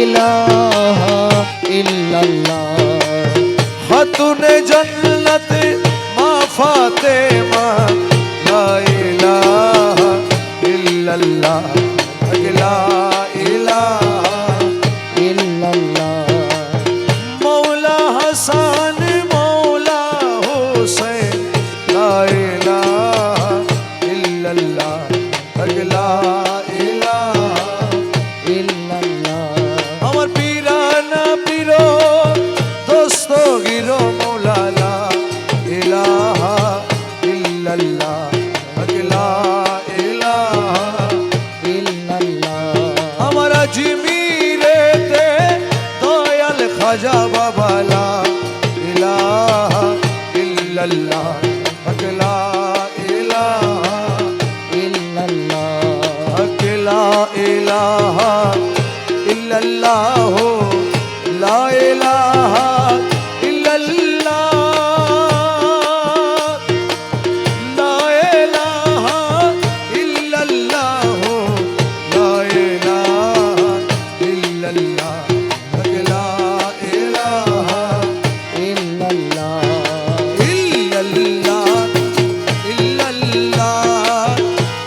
ইলাহা ইল্লাল্লাহ। খাতুনে জান্নাত মা ফাতেমা লা ইলাহা ইল্লাল্লাহ লা ইলাহা ইল্লাল্লাহ। মৌলা হাসান মৌলা হুসেন লা ইলাহা ইল্লাল্লাহ লা ইলাহা ইল্লাল্লাহ। আমার পীরানা পীরো দস্তগীর মৌলা লা ইলাহা ইল্লাল্লাহ লা ইলাহা ইল্লাল্লাহ। আমার আজমিরেতে দয়াল খাজা বাবা লা ইলাহা ইল্লাল্লাহ লা ইলাহা ইল্লাল্লাহ। লা ইলাহা ইল্লাল্লাহ লা ইলাহা ইল্লাল্লাহ লা ইলাহা ইল্লাল্লাহ লা ইলাহা ইল্লাল্লাহ লা ইলাহা ইল্লাল্লাহ। ইল্লাল্লাহ ইল্লাল্লাহ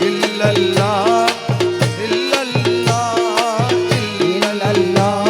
ইল্লাল্লাহ ইল্লাল্লাহ ইল্লাল্লাহ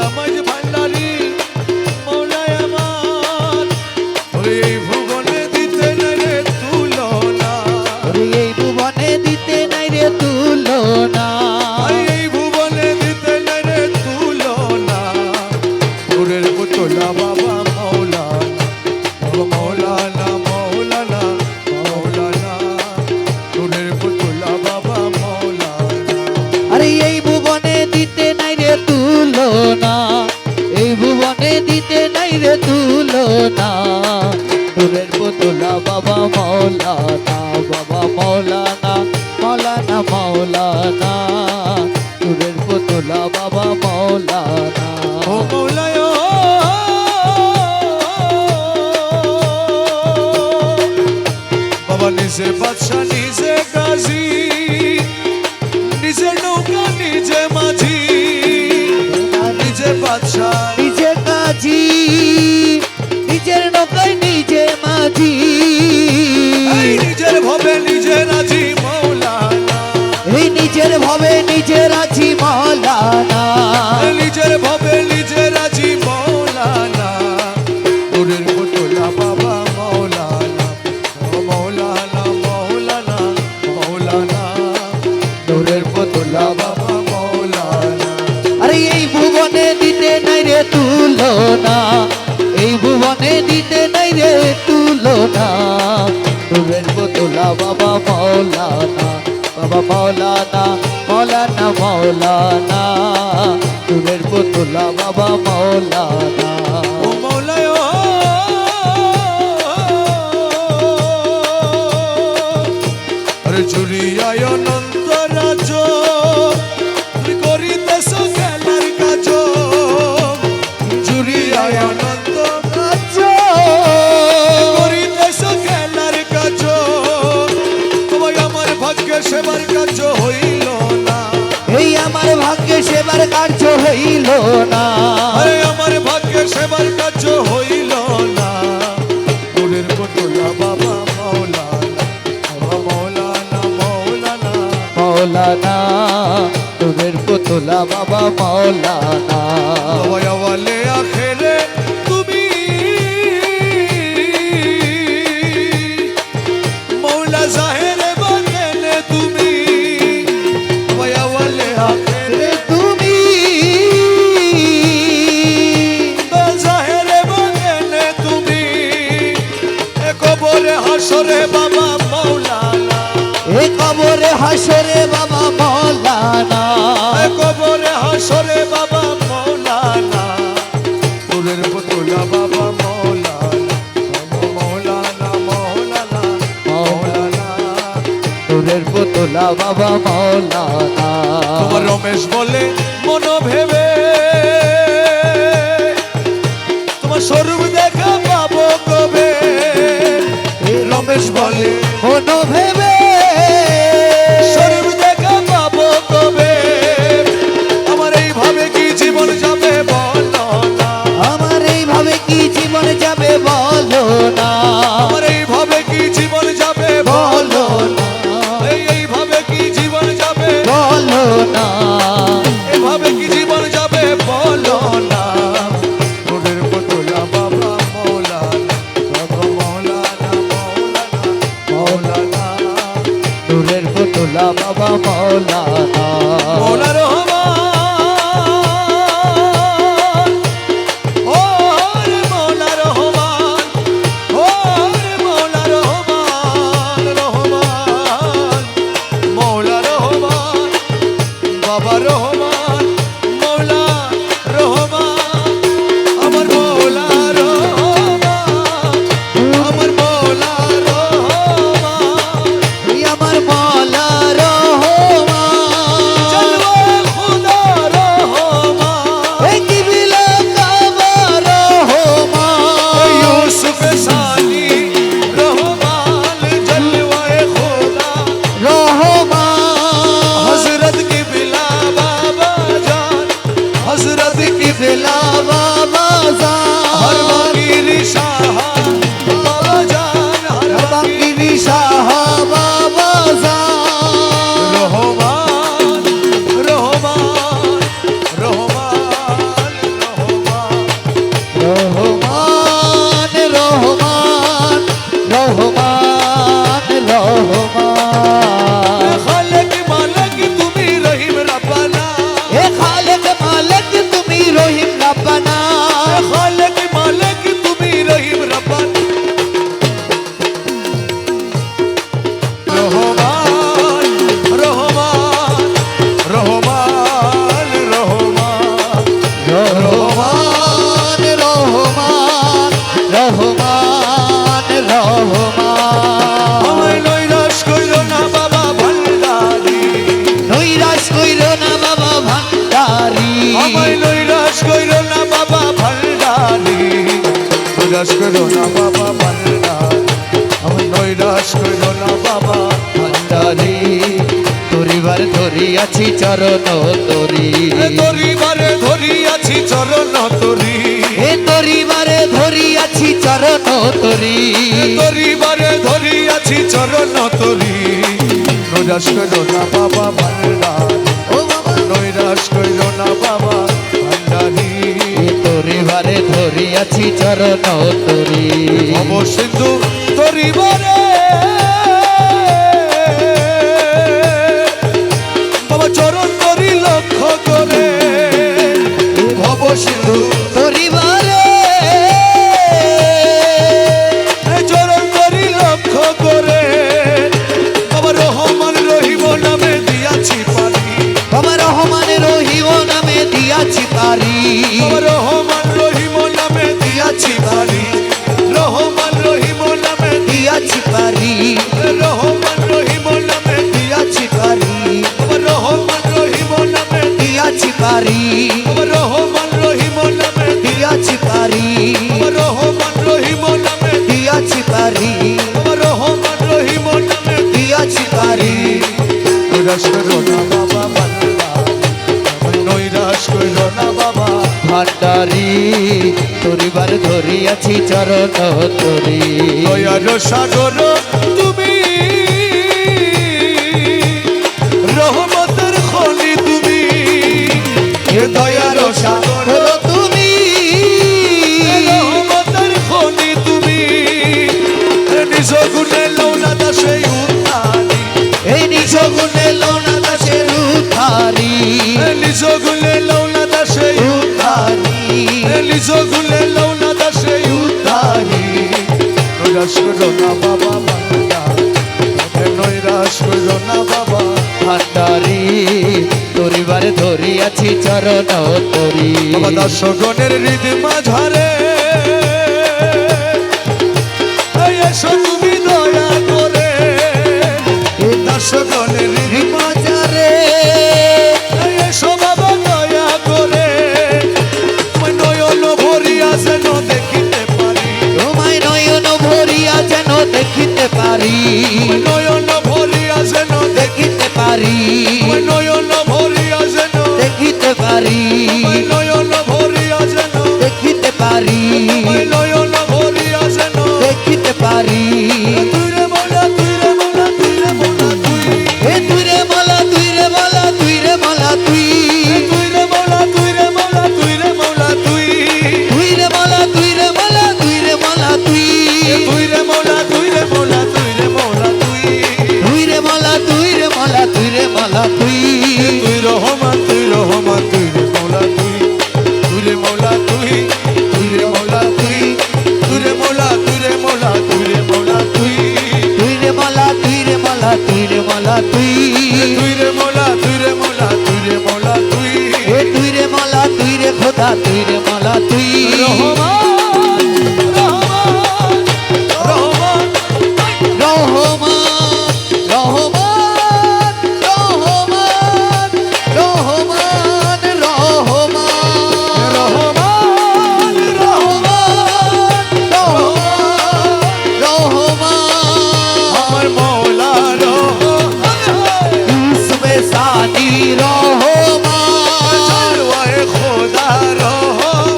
মৌলা মাঝ ভান্ডারি মৌলায় আমার ওরে এই ভুবনে দিতে নাই রে তুলনা ওরে এই ভুবনে দিতে নাই রে তুলনা এই ভুবনে দিতে নাই রে তুলনা নূরের পুতলা বাবা মৌলানা মৌলানা মৌলানা মৌলানা নূরের পুতলা বাবা মৌলানা আরে এই ভুবনে দিতে নাই রে তুলনা এই ভুবনে দিতে নাই রে তুলনা নূরের পুতলা বাবা মৌলানা মৌলানা মৌলানা নূরের পুতলা বাবা মৌলানা ও মৌলায় বাবা নিজে বাদশা নিজে গাজী নিজে নৌকা নিজে মাঝি নিজে বাদশা নিজে কাজী নিজের নৌকায় নিজে মাঝি এই নিজের ভবে নিজে রাজি মৌলানা এই নিজের ভাবে নিজের আছি মৌলানা নিজের ভবে নিজে রাজি মৌলানা নূরের পুতলা বাবা মৌলানা ও মৌলানা মৌলানা মৌলানা নূরের পুতলা বাবা মৌলানা আরে এই ভুবনে দিতে নাই রে তুলনা এই ভুবনে দিতে নাই রে তুলনা নূরের পুতলা বাবা মৌলানা মৌলানা মৌলানা নূরের পুতলা বাবা মৌলানা ও মৌলায় আরে জুড়িয়ায় অনন্ত রাজ তুমি করিতেছ খেলার কাজ জুড়িয়ায় অনন্ত রাজ করিতেছ খেলার কাজ তোমায় আমার ভাগ্যে সেবার কাজ হইল না এই আমার ভাগ্যে সেবার কার্য হইল না আরে আমার ভাগ্যে সেবার কাজ হইল না নূরের পুতলা বাবা মৌলানা মৌলানা মৌলানা মৌলানা নূরের পুতলা বাবা মৌলানা ওয়ালে আখেরে তুমি মৌলা জাহেরে বাতেনে তুমি ওয়ালে আখেরে তুমি জাহেরে বাতেনে তুমি কবরে হাসরে বাবা মৌলানা এ কবরে হাসরে বাবা মৌলানা কবরে হাসরে বাবা মৌলানা নূরের পুতলা বাবা মৌলানা মৌলানা মৌলানা মৌলানা নূরের পুতলা বাবা মৌলানা তোমার রমেশ বলে মন ভেবে তোমার স্বরূপ দেখা পাবো কবে রমেশ বলে কোনো ভেবে স্বরূপ দেখা পাবো কবে আমার এইভাবে কি জীবন যাবে বলো না আমার এইভাবে কি জীবন যাবে বলো না আমার এইভাবে কি জীবন যাবে বলো না এইভাবে কি জীবন যাবে বলো না এভাবে কি জীবন যাবে বলো না নূরের পুতলা বাবা মৌলানা বাবা মৌলানা মৌলানা মৌলানা নূরের পুতলা বাবা মৌলানা মৌলা রহমান ও রে মৌলা রহমান ও রে মৌলা রহমান রহমান মৌলা রহমান বাবা রহমান মৌলা রহমান আমার মৌলা রহমান আমার মৌলা রহমান তুই আমার মৌলা রহমান জলওয়া খুদা রহমান এ কি বিলা কাবা রহমান ইউসুফ সানি রহমান জলওয়ায়ে খুদা রহমান হযরত কি বিলা বাবা জান হযরত কি বিলা বাবা হর জান ফকির শাহ বাবা জান হর বাকিরি শাহ বাবা জান রহমান রহমান রহমান নৈরাশ করো না বাবা ভান্ডার, আমার নৈরাশ করো না বাবা ভান্ডারি তোরিবার ধরিয়াছি চরণ তরি তরিবারে ধরিয়াছি চরণ তরি, এ তরিবারে ধরিয়াছি চরণ তরি তরিবারে ধরিয়াছি চরণ তরি। নৈরাশ করো না বাবা ভান্ডার, ও বাবা নৈরাশ করো না বাবা ভান্ডারি, এ তরিবারে ধরিয়াছি চরণ তরি ভব সিন্ধু তরিবারে বাবা চরণ তরি লক্ষ্য করে, ভব সিন্ধু তরিবারে চরণ তরি লক্ষ্য করে, বাবা রহমান রহিম নামে দিয়াছি পারি, বাবা রহমান রহিম নামে দিয়াছি পারি বাবা রহমান রহিম নামে দিয়াছি পারি, রহমান রহিম নামে দিয়াছি পারি রহমান রহিম নামে দিয়াছি পারি বাবা রহমান রহিম নামে দিয়াছি পারি বাবা রহমান রহিম নামে দিয়াছি পারি বাবা রহমান রহিম নামে দিয়াছি পারি বাবা রহমান রহিম নামে দিয়াছি পারি নৈরাশ করো না বাবা বান্দা, নৈরাশ করো না বাবা ভান্ডারি তরিবার ধরিয়াছি চরণ তরি দয়ার সাগর তুমি, রহমতের খনি তুমি, এ দয়ার সাগর হলো তুমি রহমতের খনি তুমি, নিজ গুণে লৌনা দাসে উত্তানি, এই নিজ গুণে লোনা দাসের উদ্ধারি নিজ গুণে লৌনা দাসে উত্তানি, নিজ গুণে লৌনা দাসে উত্তানি। নৈরাশ করো না বাবা বান্দা, নৈরাশ করো না বাবা ভান্ডারি তরিবার ধরিয়াছি চরণ তরি বাবা দর্শগণের হৃদ মাঝারে এই এসো তুমি দয়া করে, দর্শগণের হৃদ মাঝারে এই এসো বাবা দয়া করে, তোমার নয়ন ভরিয়া যেন দেখিতে পারি, তোমায় নয়ন ভরিয়া যেন দেখিতে পারি তোমার নয়ন ভরিয়া যেন দেখিতে পারি তোমার নয়ন ভরিয়া যেন দেখিতে পারি তোমার নয়ন ভরিয়া যেন দেখিতে পারি তোমার নয়ন ভরিয়া যেন দেখিতে পারি তুই রে মৌলা তুই রে মৌলা তুই রে মৌলা তুই, এ তুই রে মালা তুই রে মালা তুই রে মালা তুই তুই রে মৌলা তুই রে মৌলা তুই রে মৌলা তুই, তুই রে মালা তুই রে মালা তুই রে মালা তুই তুই রে মৌলা তুই রে মৌলা তুই রে মৌলা তুই, তুই রে মালা তুই রে মালা তুই রে মালা তুই তুই রহমান তুই রহমান তুই রে মৌলা তুই, তুই রে মৌলা তুই, তুই রে মৌলা তুই, তুই রে মৌলা তুই রে মৌলা তুই রে মৌলা তুই, তুই রে মালা তুই রে মালা তুই রে মালা তুই তুই রে মৌলা তুই রে মৌলা তুই রে মৌলা তুই, এ তুই রে মালা তুই রে খোদা তুই রে মালা তুই রহমান রহমান রহমান রহমান রহমান রহমান রহমান রহমান রহমান রহমান আমার মৌলা রহমান, ইসমে সানি রহমান চলওয়ায়ে খোদা রহমান,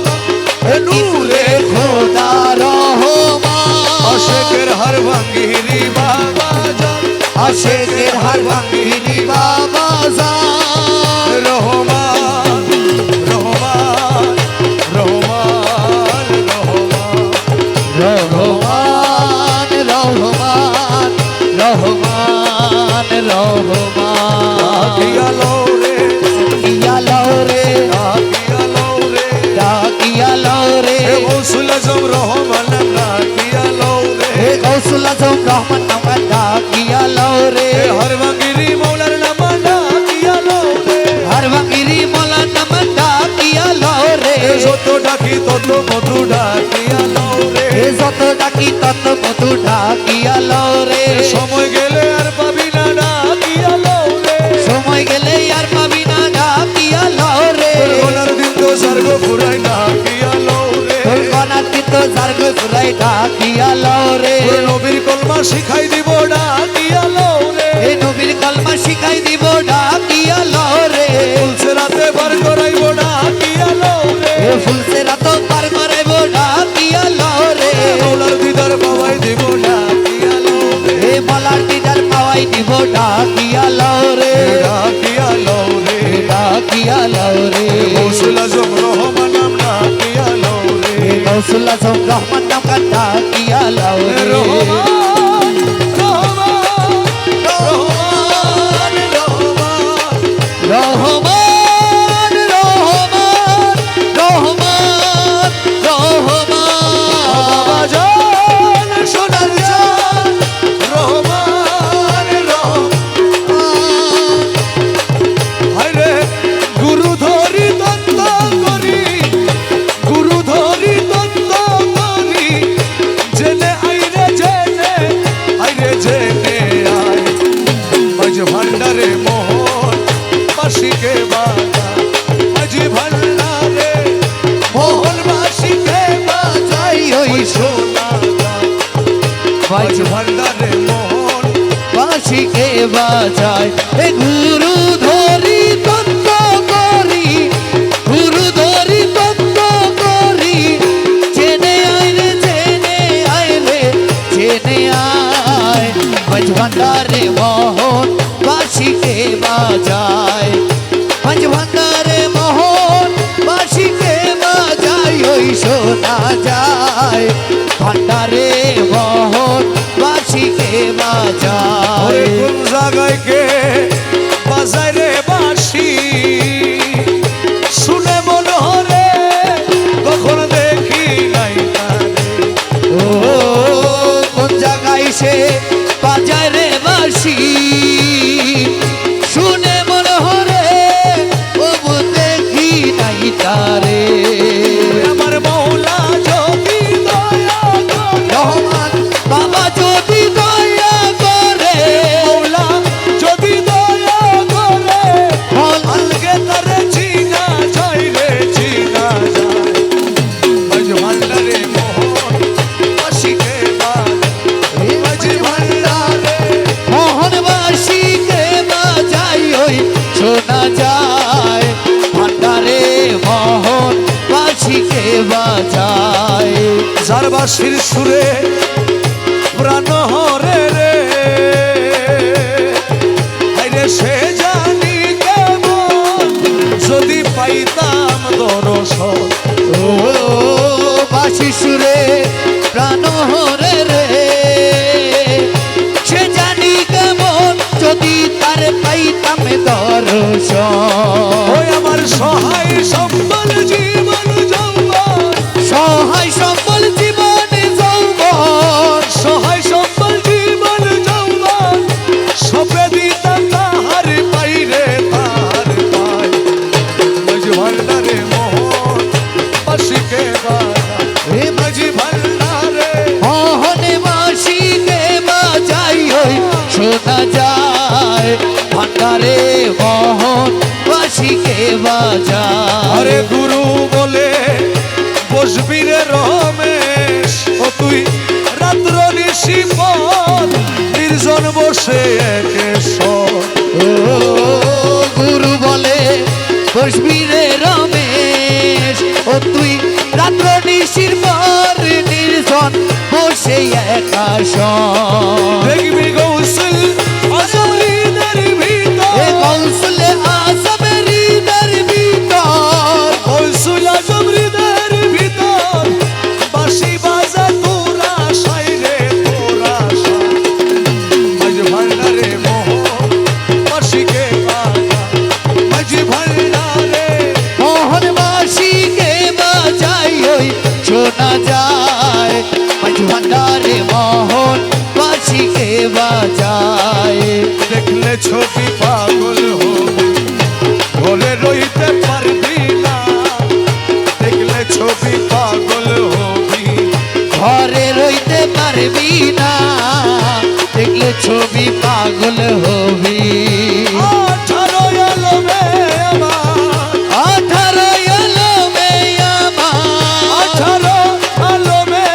নূরে খোদা রহমান আশেকের হর ভাঙ্গিরি বাবা জান, আশেকের হার ভাঙ্গিনি বাবা জান রহমান রহমান রহমান রহমান রহমান রহমান রহমান রহমান ডাকিয়া লও রে ইয়া লাও রে ডাকিয়া লও রে, ডাকিয়া লাও রে হে গৌসুল আজম রহমান ডাকিয়া লও রে, হে গৌসুল আজম রহমান নাম ডাকিয়া লাও রে হে হর ভাঙ্গিরি মৌলার নাম ডাকিয়া লও রে, হর ভাঙ্গিরি মোলা নাম ডাকিয়া লাও রে হে যত ডাকি তত মধু ডাকিয়া লও রে, হে যত ডাকি তত মধু ডাকিয়া লাও রে সময় গেলে আর পাবি না ডাকিয়া লও রে, সময় গেলে আর পাবি না ডাকিয়া লাও রে তোর গোনার দিন তো স্বর্গ ফুরাই ডাকিয়া লও রে, তোর গনার কিন্তু যার গজরাই ডাকিয়া লও রে ওরে নবীর কলমা শিখাই দিব ডাকিয়া লও রে এই নবীর কলমা শিখাই দিব ডাকিয়া লও রে ফুলছে রাতে বার করাইব ডাকিয়া লও রে এ ফুলছে রাত পার করাইব ডাকিয়া লও রে মৌলার দিদার পাওয়াই দিব ডাকিয়া লও রে এ মলার দিদার পাওয়াই দিব ডাকিয়া লও রে ডাকিয়া লও রে ডাকিয়া লও রে গৌসুল আজম রহমান নাম ডাকিয়া লও রে গৌসুল আজম রহমান নাম ডাকিয়া লও রে রহমান রহমান রহমান রহমান রহমান রহমান রহমান রহমান বাজান সোনার জান রহমান রহমান হায়রে গুরু ধরি দত্ত করি গুরু ধরি দত্ত করি জেনে আইরে জেনে আয় আজ ভান্ডারে মোহন বাসিকে বাজা আজ ভান্ডারে মোহন বাসিকে বাজাই ওই সোনা আজ ভান্ডারে মোহন বাঁশিকে বাজায় এ গুরু ধরি তত্ত্ব করি গুরু ধরি তত্ত্ব করি জেনে আয় রে জেনে আয় পাঁচ ভান্ডারে মোহন বাঁশিকে বাজায় পাঁচ ভান্ডারে মোহন বাঁশিকে বাজায় ওই শোনা যায় ভান্ডারে মোহন বাঁশিকে ওরে বাজায় কোন জায়গায় কে বাজায় রে বাঁশি শুনে মনে হরে কখন দেখি নাই তারে ও কোন জায়গায় সে বাজায় রে বাঁশি শুনে মনে হরে ও দেখি নাই তারে আমার মৌলা যদি দয়া করে রহমান বাবা যদি দয়া করে মৌলা যদি দয়া করে ফল আলগে তারে চিনা যায় রে চিনা যায় আজ ভান্ডারে মোহন বাসিকে বাজায় আজ ভান্ডারে মোহন বাঁশিকে বাজাই ওই শোনা যায় ভান্ডারে মোহন বাঁশিকে বাজায় যার বাঁশির সুরে প্রাণ হরে রে আরে সে জানি কেমন যদি পাইতাম দর্শন ও বাঁশি সুরে প্রাণ হরে রে সে জানি কেমন যদি তার পাইতাম দর্শন ওই আমার সহায় সম্বল জীবন যৌবন সহায় সম্বল জীবনে যৌবন সহায় সম্বল জীবন যৌবন সবে দিতাম তাহার পাই রে তাহার পাই আজ ভান্ডারে মোহন বাসিকে বাজায় আজ ভান্ডারে মোহন বাঁশিকে বাজাই ওই শোনা যায় ভান্ডারে মোহন বাঁশিকে বাজায় আরে গুরু বলে বসবি রে রমেশ ও তুই রাত্র নিশিপথ নির্জন বসে একেশ্বর ও গুরু বলে বসবি রে রমেশ ও তুই রাত্র নিশির পর নির্জন বসে একা শোন। দেখবি গৌসুল আজমরিদের এ ভিতর কৌশলে আজমের হৃদয়ের ভিতর গৌসুল আজমরিদের ভিতর বাঁশি বাজা তোরা সাই রে তোরা সাই আজ ভান্ডারে মোহন বাঁশিকে বাজা আজ ভান্ডারে মোহন বাঁশিকে বাজাই ওই শোনা যায় মাঝ ভান্ডারে মোহন বাঁশিকে বাজায় দেখলে ছবি পাগল হবি ঘরে রইতে পারবি না দেখলে ছবি পাগল হবি ঘরে রইতে পারবি না দেখলে ছবি পাগল হবি 18 আলমে আমার 18 আলমে আমার 18 আলমে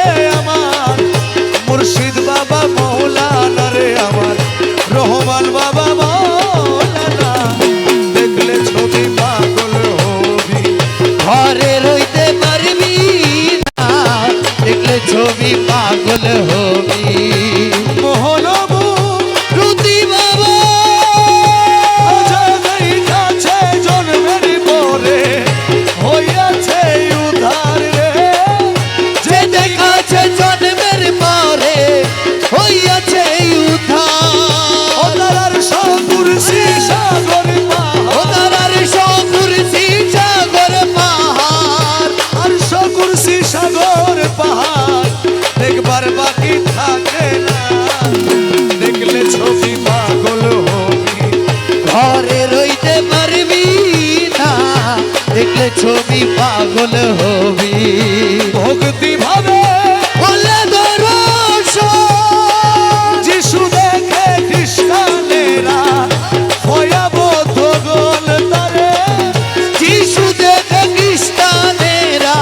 পাহাড় দেখবার বাকি থাকে না, দেখলে ছবি পাগল হবি। ঘরে রইতে পারবি না, দেখলে ছবি পাগল হবি। ভক্তি ভাবে বলে দর্শন, যিশু দেখে খ্রিস্টানেরা ভয়াবহ গোল তারে, যিশু দেখে খ্রিস্টানেরা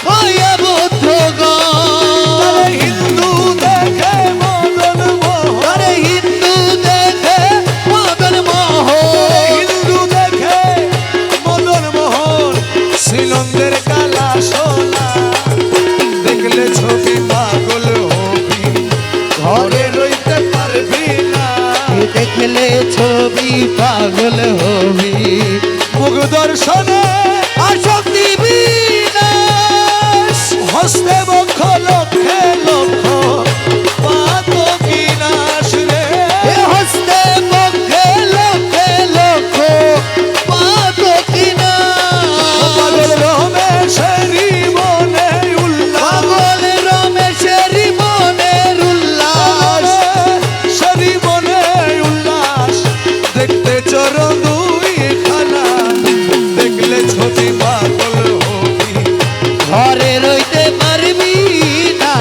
ভয়াবহ গণ। তারে হিন্দু দেখে মদন মোহন, আরে হিন্দু দেখে মদন মোহন, হিন্দু দেখে মদন মোহন, শ্রীনন্দের কালা সোনা, দেখলে ছবি পাগল হবি। ঘরে রইতে পারবি না, দেখলে ছবি পাগল হবি। মুখ দর্শনে আসক্তি বিনাশ, হস্তে বক্ষ লক্ষে লক্ষ পাপ বিনাশ রে। এ হস্তে পক্ষে লক্ষে লক্ষ পাপ কিনাশ। পাগল রমেশেরই মনে উল্লাস, পাগল রমেশেরই মনের উল্লাস, রমেশেরই মনে উল্লাস, দেখতে চরণ দুই খানা, দেখলে ছবি পাগল হবি। ঘরে রইতে পারবি না,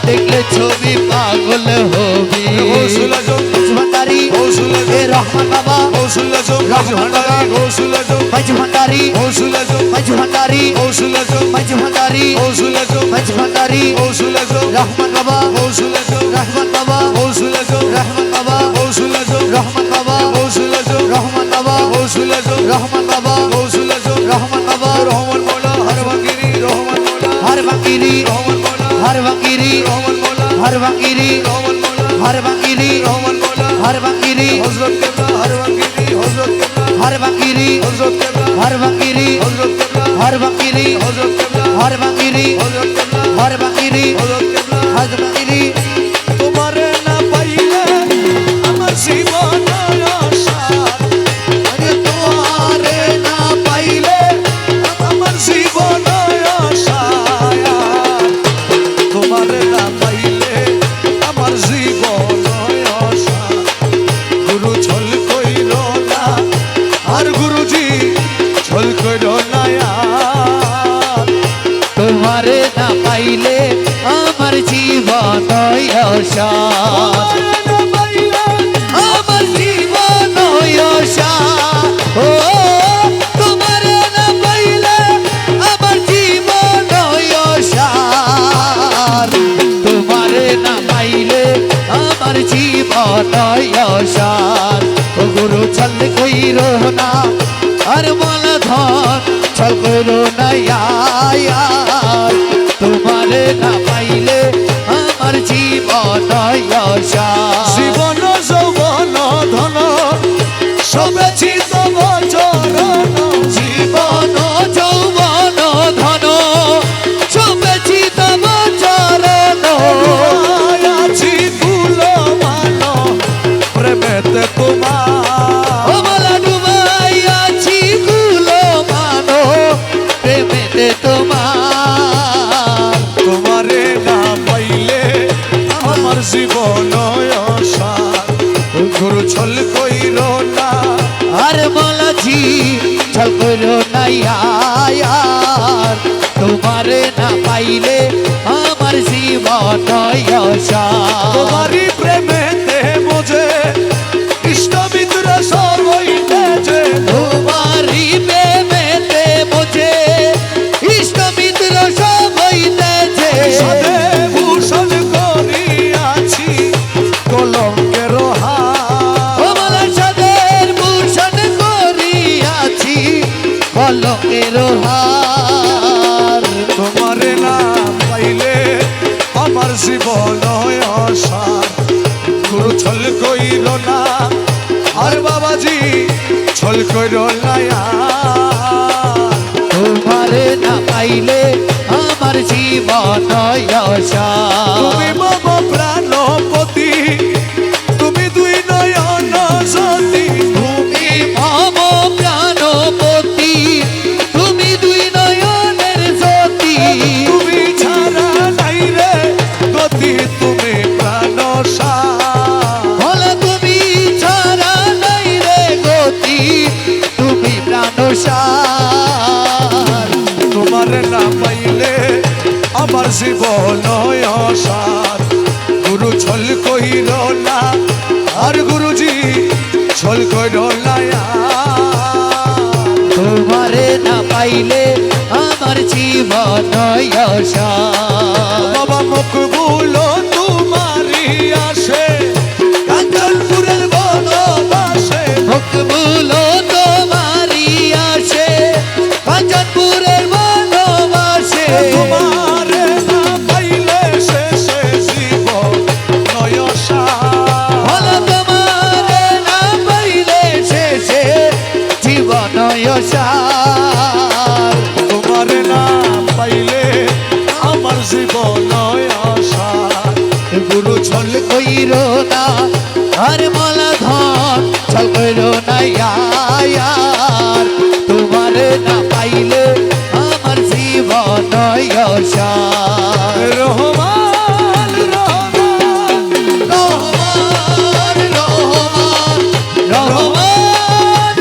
দেখলে ছবি পাগল হবি। গৌসুল আজম, ভান্ডারি গৌসুল এ আজম, রহমান বাবা, গৌসুল আজম, মাঝ ভান্ডারি, গৌসুল আজম, মাঝ ভান্ডারি, গৌসুল আজম, মাঝ ভান্ডারি, গৌসুল আজম, মাঝ ভান্ডারি, গৌসুল আজম, মাঝ ভান্ডারি, গৌসুল আজম, রহমান বাবা, গৌসুল আজম, রহমান বাবা, গৌসুল আজম, রহমান বাবা, গৌসুল আজম, রহমান বাবা, গৌসুল আজম, রহমান বাবা, গৌসুল আজম, রহমান বাবা, গৌসুল আজম, রহমান বাবা, রহমান মৌলা হর বাঙ্গিরি, রহমান মৌলা হর বাঙ্গিরি, রহমান মৌলা হর বাঙ্গিরি, রহমান মৌলা হর বাঙ্গিরি, রহমান মৌলা হর বাঙ্গিরি, রহমান মৌলা হর বাঙ্গিরি, হযরত কেবলা হর বাঙ্গিরি, হযরত কেবলা হর বাঙ্গিরি, হযরত কেবলা হর বাঙ্গিরি, হযরত কেবলা হর বাঙ্গিরি, হযরত কেবলা হর বাঙ্গিরি, হযরত কেবলা হর বাঙ্গিরি, হযরত কেবলা। হর বাঙ্গিরি। তোমারে না পাইলে আমার জীবন অসার, আরে তোমারে না পাইলে আমার জীবন অসার, তোমারে না পাইলে আমার জীবন অসার। গুরু ছল কইর না, আর গুরুজি ছল কইর না আর। তোমারে না পাইলে আমার জীবন অসার, তোমারে না পাইলে আমার জীবন অসার। ও তোমারে না পাইলে আমার জীবন অসার, তোমারে না পাইলে আমার জীবন অসার। ও গুরু ছল কইর না, আর মালা ধন ছল কইর না আয়ার। তোমারে না পাইলে আমার জীবন অসার। জীবন যৌবন ধন সবে চিতব চরণ। জীবন যৌবন ধন সবেছি তব চরণ। আছি ফুল মান প্রেমেতে তোমার। ও মালা ডুবাই আছি কুল মানো প্রেমেতে তোমার। তোমারে না পাইলে আমার জীবন অসার। গুরু ছল কইর না, আর মালাজি ছল করো নাইয়ার। তোমারে না পাইলে আমার জীবন অসার। তোমারি প্রেমেতে বোঝে ইষ্ট মিত্র সবইতে যে। তোমারি প্রেমেতে বোঝে ইষ্ট মিত্র সব হইতেছে। সদে ভূষণ করিয়াছি কলঙ্কের হার। ও মালা সাদের ভূষণ করিয়াছি কলকের হার। তোমারে না পাইলে আমার জীবন অসার। গুরু ছল কইর না, আর বাবাজি ছল কইর না আর। তোমারে না পাইলে আমার জীবন অসার। তুমি মম প্রাণপতি, তুমি দুই নয়ন জ্যোতি। তুমি মম প্রাণপতি, তুমি দুই নয়নের জ্যোতি। তুমি ছাড়া পাইলে আমার জীবন অসার গুরু ছল কইল না আর গুরুজি ছল কইল না তোমারে না পাইলে আমার জীবন অসার বাবা মকবুল তোমারি আসে কাঞ্চনপুরের বনবাসে মকবুল তোমারি আসে কাঞ্চনপুরের বনবাসে তোমারে না পাইলে শেষে জীবন অসার হলো তোমারে না পাইলে শেষে জীবন অসার তোমারে না পাইলে আমার জীবন অসার গুরু ছল কইর না আর মালা ধন ছল কইর না ইয়ার তোমারে না পাইলে আমার জীবন অসার রহমান রহমান রহমান রহমান রহমান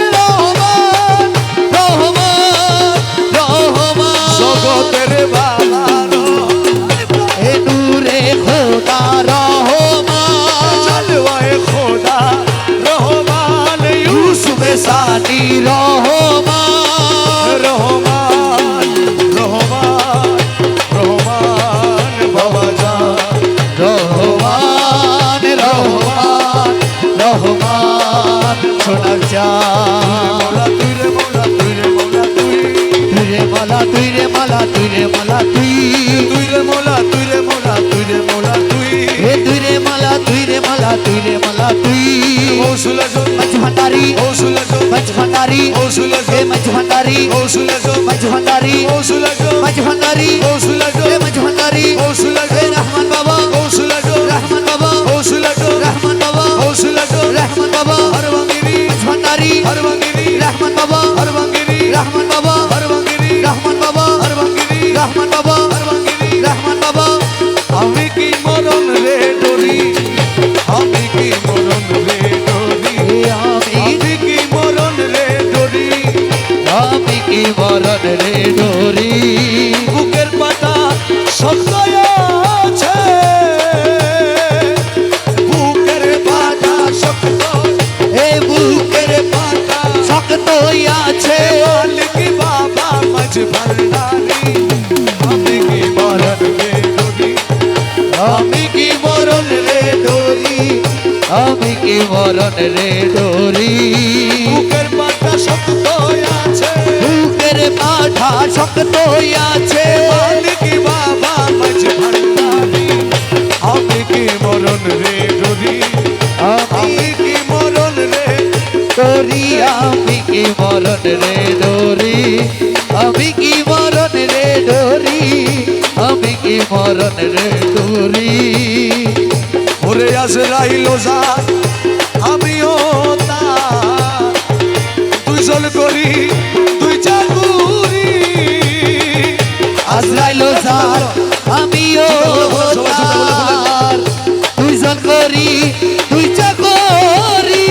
রহমান রহমান জগতের বাবার এ নূরে খোদা রহমান জলওয়ায়ে খোদা রহমান ইউসুফ সানি রহমান রহমান রহমান রহমান বাবা জান রহমান রহমান রহমান সোনার চাঁদ মৌলা তুই রে মৌলা তুই রে মৌলা তুই তুই রে মালা তুই রে মালা তুই রে মালা তুই তুই রে মৌলা তুই রে মৌলা তুই রে মৌলা তুই হে তুই রে মালা তুই রে মালা তুই রে মালা তুই হৌসলা জোর মঞ্চ ভান্ডারি হৌসলা জোর মঞ্চ ভান্ডারি হৌসলা হে জোর মঞ্চ ভান্ডারি হৌসলা জোর মঞ্চ ভান্ডারি হৌসলা জোর মঞ্চ ভান্ডারি হৌসলা হে জোর মঞ্চ ভান্ডারি হৌসলা হে জোর রহমান বাবা হৌসলা জোর রহমান বাবা হৌসলা জোর রহমান বাবা হৌসলা জোর রহমান বাবা হর বাঙ্গিরি মঞ্চ ভান্ডারি হর বাঙ্গিরি রহমান বাবা হর বাঙ্গিরি রহমান বাবা হর বাঙ্গিরি রহমান বাবা হর বাঙ্গিরি রহমান বাবা হর বাঙ্গিরি রহমান বাবা আমি কি মরণ রে ডরি আমি কি মরণ রে ডরি হে আমি আমি কি মরণ রে ডরি আমি কি মরণ রে ডোরি বুকের পাতা শব্দ আছে বুকের পাতা শব্দ এ বুকের পাতা শক্ত আছে মালিক বাবা মাঝ ভান্ডারি আমি কি মরণ রে ডরি আমি কি মরণ রে ডোরি আমি কি মরণ রে ডোরি বুকের পাতা শব্দ আছে বুকের পাঠা শক্ত আছে মালিক বাবা মাঝ ভান্ডারি আমি কি মরণ রে ডরি আমি আমি কি মরণ রে ডোরি আমি কি মরণ রে ডোরি আমি কি মরণ রে ডোরি আমি কি মরণ রে ডোরি ওরে আজরাইল যার আমিও তার তুই জল করি তুই চাকুরি আজরাইল যার আমিও তার দুইজন করি দুই চাকরি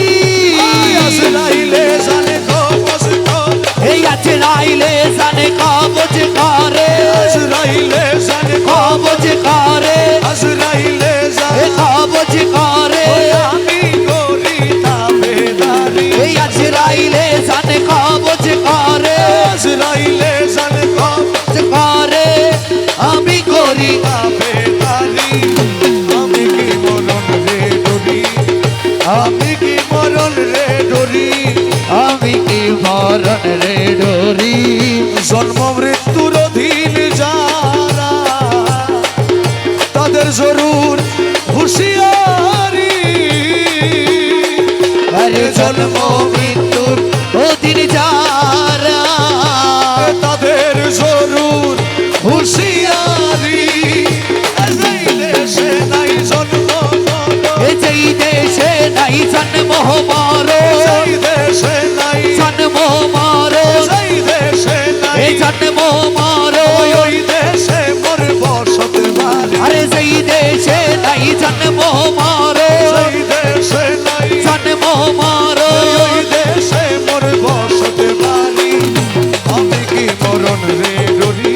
আজরাইলে জানে কবজ করে এই আজরাইলে জানে কবজ করে আজরাইলে জানে কবজ করে আজরাইলে এ জানে কবজ করে আমি করি তাবেদারি এই আজরাইলে জানে কবজ করে আজরাইলে জানে কবজ করে আমি করি তাবেদারি আমি কি মরণ রে ডরি আমি কি মরণ রে ডরি আমি কি মরণ রে ডোরি জন্ম মৃত্যুর অধীন যারা তাদের জরুর হুঁশিয়ারি আরে জন্ম মৃত্যুর অধীন যারা তাদের জরুর হুঁশিয়ারি এই দেশে নাই জন্ম এ যেই দেশে নাই জন্ম মরো এই দেশে নাই জন্ম মরো এই দেশে নাই এ জন্ম মরো ওই দেশে মোর বসত বাড়ি আরে যেই দেশে নাই জন্ম মরো এই দেশে নাই জন্ম মরো ওই দেশে মোর বসত বাড়ি আমি কি মরণ রে ডরি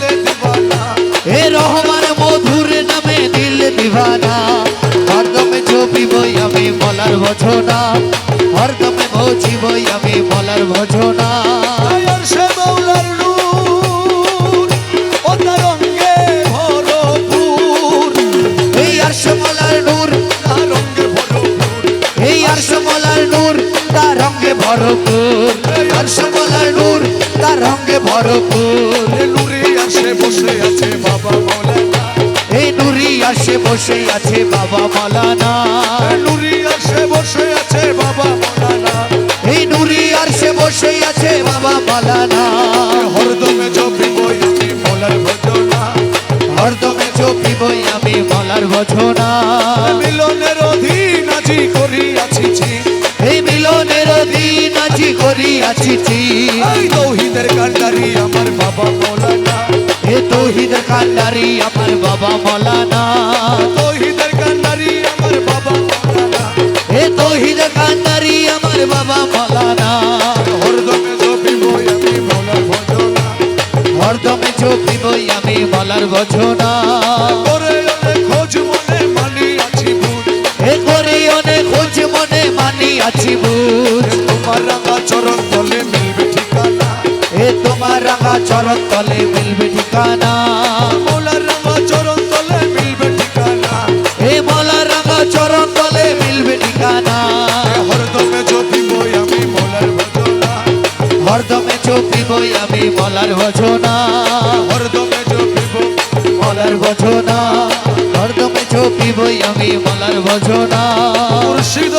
দিবানা হরদমে জপিবই আমি মলার ভজনা হরদমে ভজিবই আমি মলার ভজনা আর সে মৌলার নূর ও তার অঙ্গে ভরপুর এই আরশ মলার নূর তার অঙ্গে ভরপুর এই আরশ মলার নূর তার রঙে ভরপুর আরশ মলার নূর তার রঙে ভরপুর এ নূরে আসে বসে আছে বাবা মৌলানা এই নুরি আরশে বসে আছে বাবা মলানা এ নূরে আসে বসে আছে বাবা মৌলানা এই নুরি আরশে বসে আছে বাবা মলানা হরদমে জপিবই আমি মৌলার ভজনা হরদমে জপিবই আমি মলার ভজনা মিলনের অধীন আজি করিয়াছি এই মিলনের দিন আজি করিয়াছি এই তৌহিদের কান্ডারি আমার বাবা মৌলানা এ তৌহিদ কান্ডারি আমার বাবা মলানা তৌহিদের কান্ডারি আমার বাবা মৌলানা এ তৌহিদ কান্ডারি আমার বাবা মলানা হরদমে জপিবই আমি মৌলার ভজনা হরদমে জপিবই আমি মলার ভজনা করে অনেক খোঁজ মনে মানি আছি ভূত এ করে অনেক খোঁজ মনে মানি আছি বুঝ তোমার রাঙা চরণ তলে মিলবে ঠিকানা এ তোমার রাঙা চরণ তলে মিলবে ঠিকানা মৌলার রাঙা চরণ তলে মিলবে ঠিকানা এ মলার রাঙা চরণ তলে মিলবে ঠিকানা হরদমে জপিবই আমি মৌলার ভজনা হরদমে জপিবই আমি মলার ভজনা হরদমে জপিব মলার ভজনা হরদমে জপিবই আমি মলার ভজনা মুর্শিদ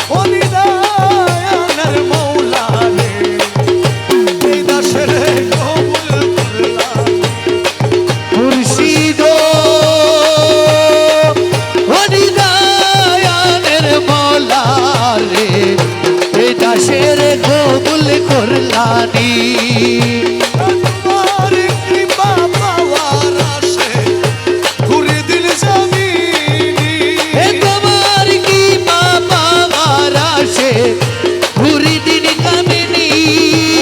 ও নিদায়ানের মৌলা রে এই দাসের কবুল করলাম মুর্শিদ হরিদায়ানের মলা রে এ দাসের কবুল করলানি তোমার কৃপা পাওয়ার আশে ঘুরে দিল জমিনি এ তোমার কি বাবা মারাশে ঘুরি দিন কামিনী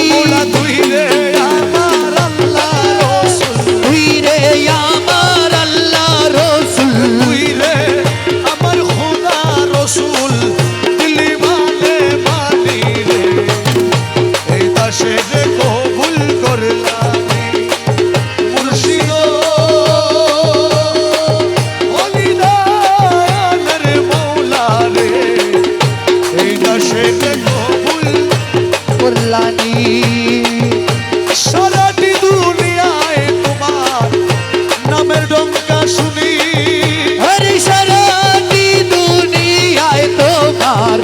মৌলা তুই রে আমার আল্লাহ রসুল তুই রে আমার আল্লাহ রসুল তুই রে আমার খোদা রসুল দিলি মানে মানি রে এই দাসে রে কবুল করলামি মুর্শিদ হরিদায়ানের মৌলা রে এই দাসে রে কবুল করলানি সারাটি দুনিয়ায় তোমার নামের ডঙ্কা শুনি হরে সারাটি দুনিয়ায় তোমার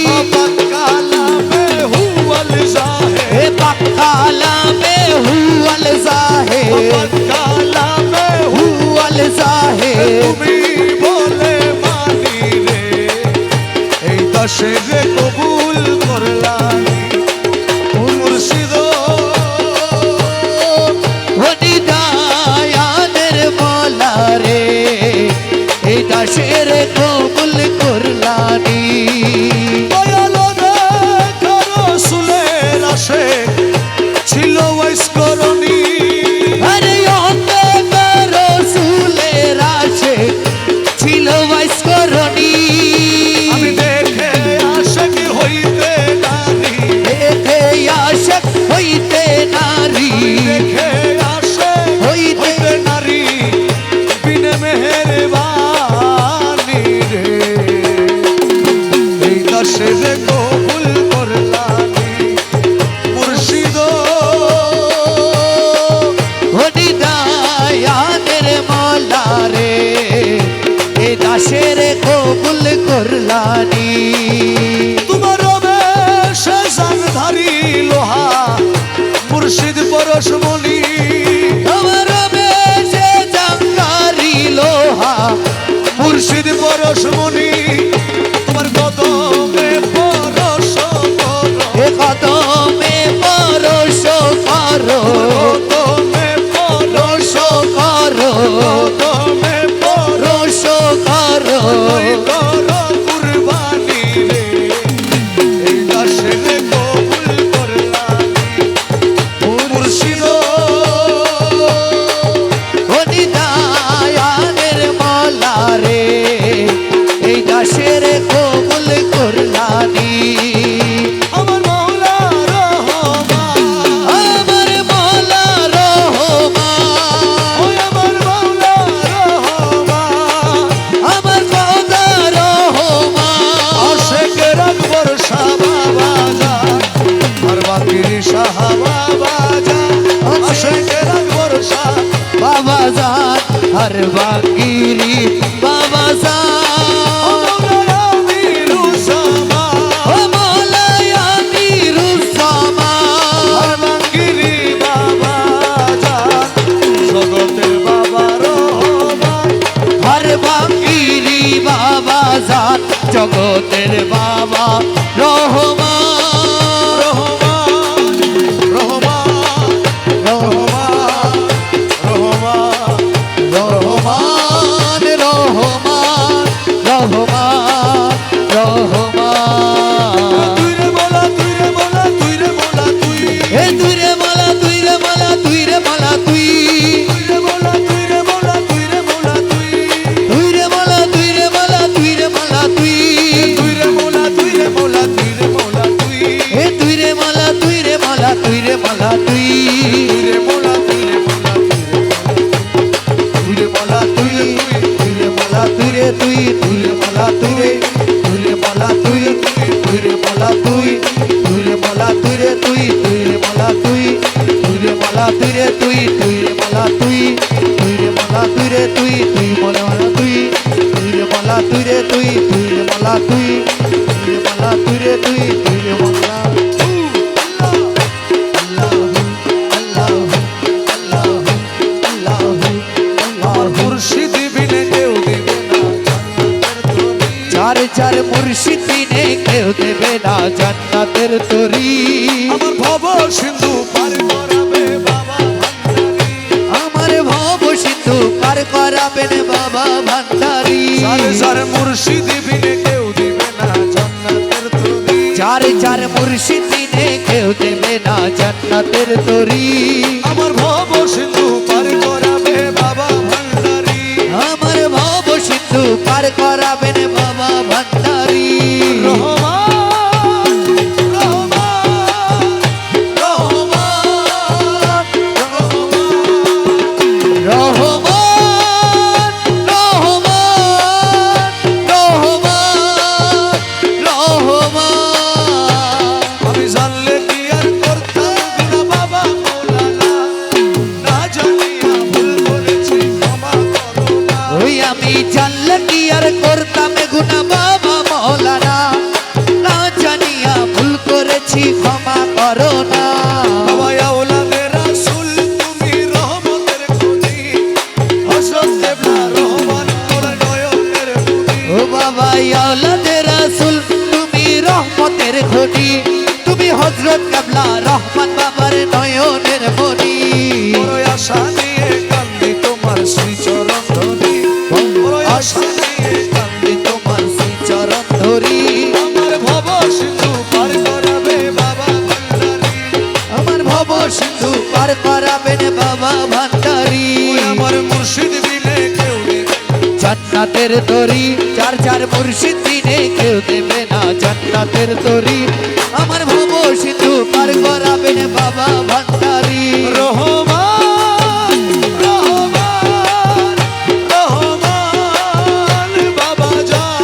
বাবা কালামে হুয়াল জাহে এ পাকালা মে হুয়াল জাহে বাবা কালামে হুয়াল জাহে তুমি বলে মানি রে এই দাসে রে কবুল করলানি মুর্শিদ হরিদায়ানের মলা রে এই দাসের কবুল করলানি দয়াল দেখা রসুলের আসে ছিল বৈস্করণী আরে অন্ধকার রসুলের আসে ছিল বৈস্করণী আমি দেখে আশাক হইতে নারী দেখে আশক হইতে নারী দেখে আসে হইতে হইতে নারী বিনে মেহেরবানি রে এই দাসে রে কবুল করলানি মুর্শিদ হরিদায়ানের মলা রে এই দাসের কবুল করলানি তোমার বেশে জানধারী লোহা মুর্শিদ পরশমণি আমার বেশে জাঙ্গারি লোহা মুর্শিদ পরশমণি তোমার কদমে পরশ করো এ কদমে পরশ করো কদমে পরশ করো কদমে পরশ রোশ করো করো কুরবানি রে हर बागिरी बाबा सा ओ मौलाया मीरुस्सामा हर बागिरी बाबा जान जगतेर बाबा রহমান রহমান রহমান রহমান এ তুই রে মালা তুই রে মালা তুই রে মালা তুই তুই রে মালা তুই রে মালা তুই রে মালা তুই এ তুই রে মালা তুই রে মালা তুই রে মালা তুই তুই রে তুই তুই রে মালা তুই রে তুই রে মালা তুই তুই রে মালা তুই তুই রে মালা তুই রে তুই তুই রে মালা তুই তুই রে মালা তুই রে তুই তুই রে মালা তুই তুই রে মালা তুই রে তুই তুই মালা তুই তুই রে মালা তুই রে তুই তুই রে মালা তুই তুই রে মালা তুই রে তুই তুই রে মালা चार चार मुर्शिद बिने केउ देबे ना जन्नतेर तोरी আমার ভব সিন্ধু পার করাবে বাবা ভান্ডারী আমার ভব সিন্ধু পার করাবেন বাবা ভান্ডারী সারে সারে মুর্শিদ বিনে কেউ দিবে না জান্নাতের তরি চার চার মুর্শিদ বিনে কেউ দেবে না জান্নাতের তরি আমার ভব সিন্ধু পার করাবে বাবা ভান্ডারী আমার ভব সিন্ধু পার করাবেন বাবা ভান্ডারী রহমান রহমান রহমান রহমান রহমান রহমান রহমান আমি জানলে কি আর করতাম না বাবা মৌলানা না জানিয়া ভুল করেছি ক্ষমা করো না ওই আমি জানলে কি আর করতাম গুনা বাবা মৌলানা না জানিয়া ভুল করেছি ক্ষমা করো না বাবা আওলাদে রাসূল তুমি রহমতের খনি হযরত কেবলা রহমান ওর নয়নের মনি ও বাবা আওলাদে রাসূল তুমি রহমতের খনি তুমি হযরত কেবলা রহমান বাবার নয়নের মনি বড় আশা নিয়ে কান্দি তোমার শ্রীচরণ ধরি বড় আশা নিয়ে কান্দি তোমার শ্রীচরণ ধরি আমার ভব সিন্ধু পার করাবে বাবা ভান্ডারী আমার ভব সিন্ধু পার করাবেন বাবা ভান্ডারী ওই আমার মুর্শিদ বিনে কেউ নেবে জান্নাতের তরি চার চার মুর্শিদ বিনে কেউ দেবে না জান্নাতের তরি আমার ভব সিন্ধু পার করাবেন বাবা ভান্ডারী রহমান রহমান রহমান বাবা জান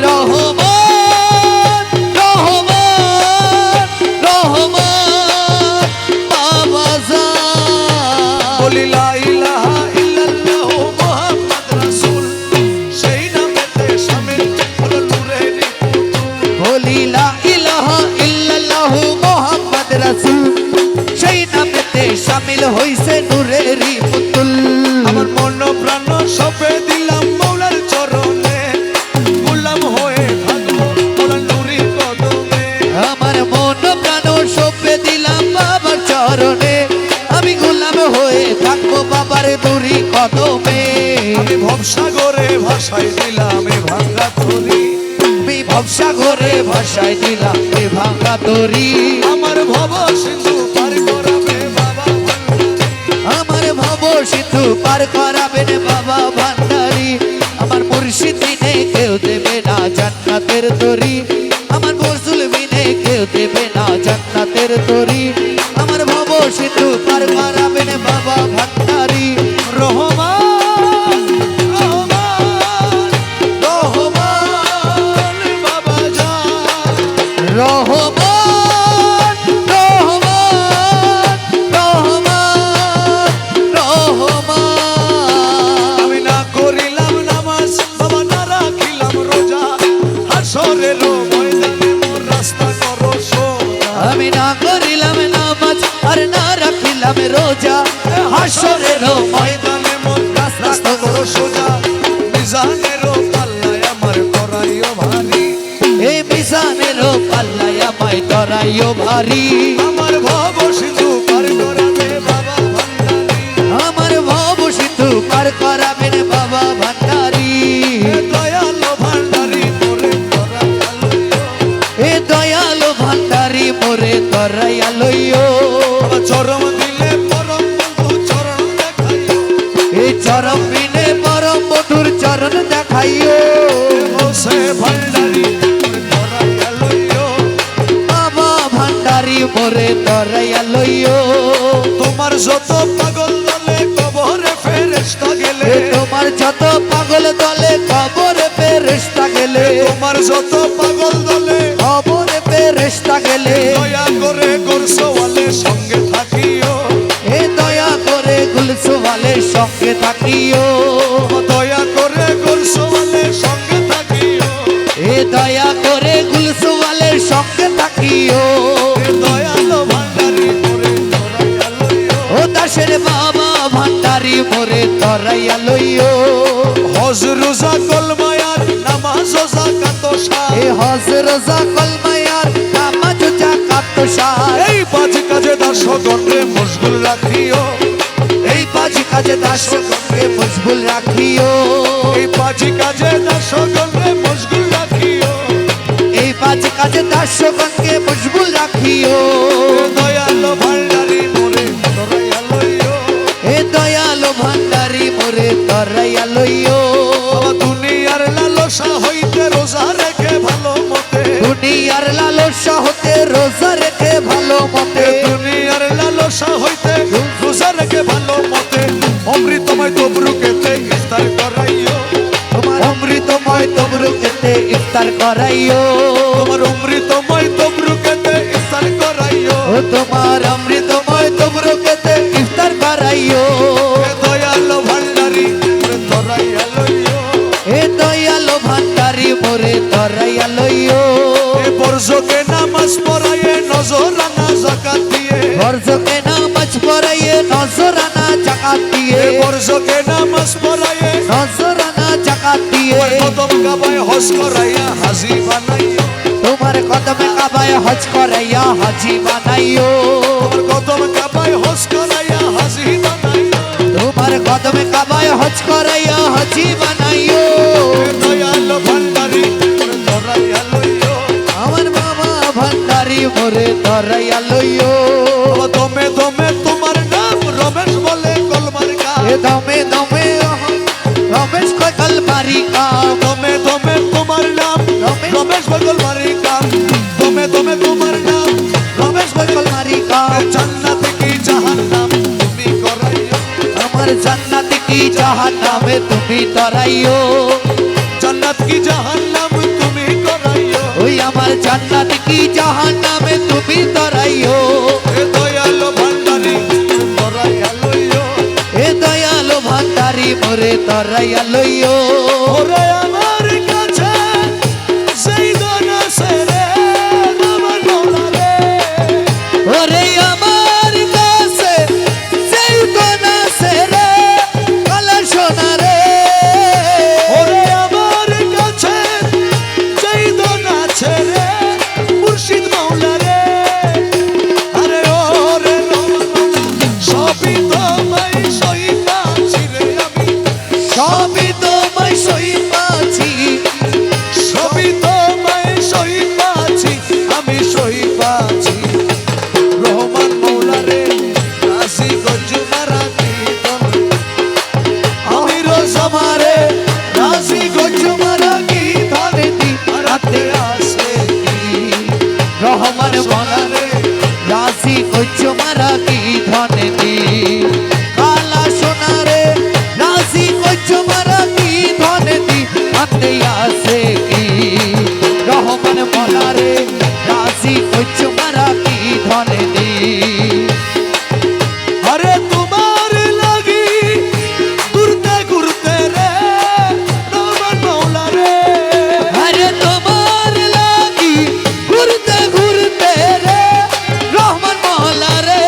রহমান রহমান রহমান বাবা জান বলি লা ইলাহা ইল্লাল্লাহ মুহাম্মদ রাসূল সেই নামেতে শামিল হলো নূরের পুতুল বলি লা ইলাহা ইল্লাল্লাহু মুহাম্মদ রাসূল সেই নামেতে শামিল হইছে নূরেরই পুতুল আমার মন প্রাণ সপে দিলাম মৌলার চরণে গোলাম হয়ে থাকবো মৌলার নুরি কদমে আমার মন প্রাণ সঁপে দিলাম বাবার চরণে আমি গোলাম হয়ে থাকবো বাবার দূরি কদমে আমি ভবসাগরে ভাসাই দিলাম এ ভাঙ্গা তরি আমি ভবসাগরে ভাসায় দিলাম এ ভাঙা তরি আমার ভব সিন্ধু পার করাবে বাবা ভান্ডারী আমার ভব সিন্ধু পার করাবেন বাবা ভান্ডারী আমার মুর্শিদ বিনে কেউ দেবে না জান্নাতের তরি আমার বরসুল বিনে কেউ দেবে না জান্নাতের তরি আমার ভব সিন্ধু পার করাবেন বাবা ভান্ডারী রহমান রহমান রহমান বাবা জান রহমান রহমান রহমান রহমান আর না রাখিলাম রোজা হাসরের ময়দানে মোর রাস্তা করো সোজা মিজানের পাল্লায় আমার করাইও ভারী এই মিজানের পাল্লায় আমায় ধরাইও ভারী আমার ভব সিন্ধু পার করাবে বাবা ভান্ডারী আমার ভব সিন্ধু পার করাবেন বাবা ভান্ডারী দয়ালো ভান্ডারী মোরে করাইয়া লইও এ দয়ালো ভান্ডারী মোরে ধরাইয়া লইও চরম দিলে পরম বন্ধু চরণ দেখাইও এই চরম বিনে পরম মধুর চরণ দেখাইও বসে ভান্ডারী করাইয়া লইও বাবা ভান্ডারী মোরে ধরাইয়া লইও তোমার যত পাগল দলে কবরে ফেরেশতা গেলে এ তোমার যত পাগল দলে কবরে ফেরেশতা গেলে তোমার যত পাগল দলে কবরে ফেরেশতা গেলে দয়া করে গোরসওয়ালে সঙ্গে থাকিও এ দয়া করে গুলসওয়ালের সঙ্গে থাকিও দয়া করে গোরসওয়ালে সঙ্গে থাকিও এ দয়া করে গুলসওয়ালের সঙ্গে থাকিও দয়ালো ভান্ডারী মোরে করাইয়া লইও ও দাসের বাবা ভান্ডারী মোরে ধরাইয়া লইও হজ রোজা কলমায়ার নামাজ ও যাকাত ও সার এ হজ রোজা কলমায়ার নামাজ যাকাত সার এই পাঁচ কাজে দাসগণরে মশগুল রাখিও এই পাঁচ কাজে দাসগণকে মশগুল রাখিও এই পাঁচ কাজে দাসগণরে মশগুল রাখিও এই পাঁচ কাজে দাসগণকে মশগুল রাখিও দয়ালো ভান্ডারী মোরে করাইয়া লইও এ দয়ালো ভান্ডারী মোরে ধরাইয়া লইও বাবা দুনিয়ার লালসা হইতে রোজা রেখে ভালো মতে দুনিয়ার লালসা হতে রোজা রেখে ভালো মতে দুনিয়ার লালসা হইতে রোজা রেখে ভালো মতে অমৃতময় তবরুকেতে ইফতার করাইও তোমার অমৃতময় তবরুকেতে ইফতার করাইও তোমার অমৃতময় তবরুকেতে ইফতার করাইও ও তোমার অমৃতময় তবরুকেতে ইফতার করাইও দয়ালো ভান্ডারী মোরে ধরাইয়া লইও এ দয়ালো ভান্ডারী মোরে ধরাইয়া লইও এ বর্জকে নামাজ পড়াইয়ে নজরানা যাকাত দিয়ে বর্জকে নামাজ পড়াইয়ে নজরানা জাকাত দিয়ে এ বর্জকে নামাজ পড়াইয়ে নজরানা জাকাত দিয়ে কদম কাবায় হজ করাইয়া হাজি বানাইও তোমার কদমে কাবায় হজ করাইয়া হাজি বানাইও তোমার কদম কাবায় হজ করাইয়া হাজি বানাইও তোমার কদমে কাবায় হজ করাইয়া হাজি বানাইও দয়ালো ভান্ডারী মোরে ধরাইয়া লইও আমার বাবা ভান্ডারী মোরে ধরাইয়া লইও দমে দমে তোমার নাম রমেশ বলে কলমার কা এ দমে দমে রমেশ কল মারিকা দমে দমে তোমার নাম রমেশ বলে কলমার কা দমে দমে তোমার নাম রমেশ কল মারিকা জান্নাত কি জাহান্নাম তুমি করাইও আমার জান্নাত কি জাহান্নামে তুমি ধরাইও জান্নাত কি জাহান্নাম তুমি করাইও ওই আমার জান্নাত কি জাহান্নামে তুমি ধরাইও এ দয়ালো ভান্ডারী করাইয়া লইও এ দয়ালো ভান্ডারী মোরে ধরাইয়া লইও ওরে আমার কাছে সেই দনা সেরে আমার মৌলা রে ওরে আমার কাছে সেই দোনা সেরে কালা সোনা রে ওরে আমার কাছে সেই দনা ছেড়ে মুর্শিদ মৌলা রে আরে ওরে সবই তোমায় সই পাচ্ছি রে আমি সবই তোমায় সই পাচ্ছি সবই তোমায় সই পাচ্ছি আমি সই পাচ্ছি রহমান মৌলা রে রাজি গঞ্জুমারা কীর্তন আমি রোজ আমারে রাজি গজমারা কি ধরে দি রাতে আসে রহমান বলারে রাজি গজমারা কি ধরে দি কালা সোনা রে রাজি গজমারা কি ধরে দি আতে আসে কি রহমান বলারে রাজি গজমারা কি ধরে দি আরে তোমার লাগি ঘুরতে ঘুরতে রে রহমান মৌলা রে আরে তোমার লাগি ঘুরতে ঘুরতে রে রহমান মহল্লা রে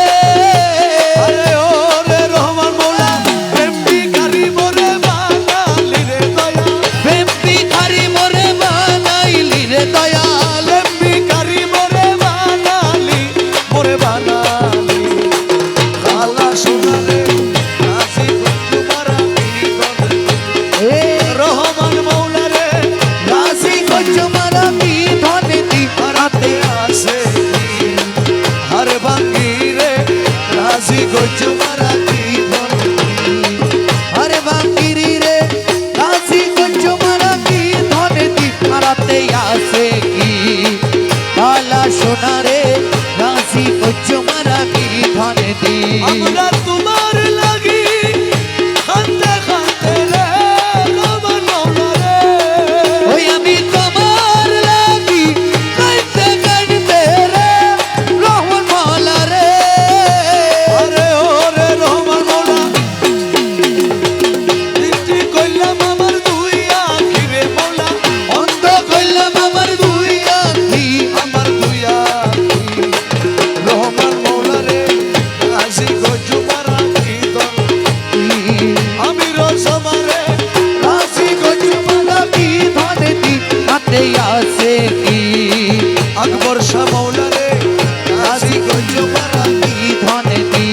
আকবর শাহ মৌলা রে রাজি গঞ্জ মারা কি ধনে দি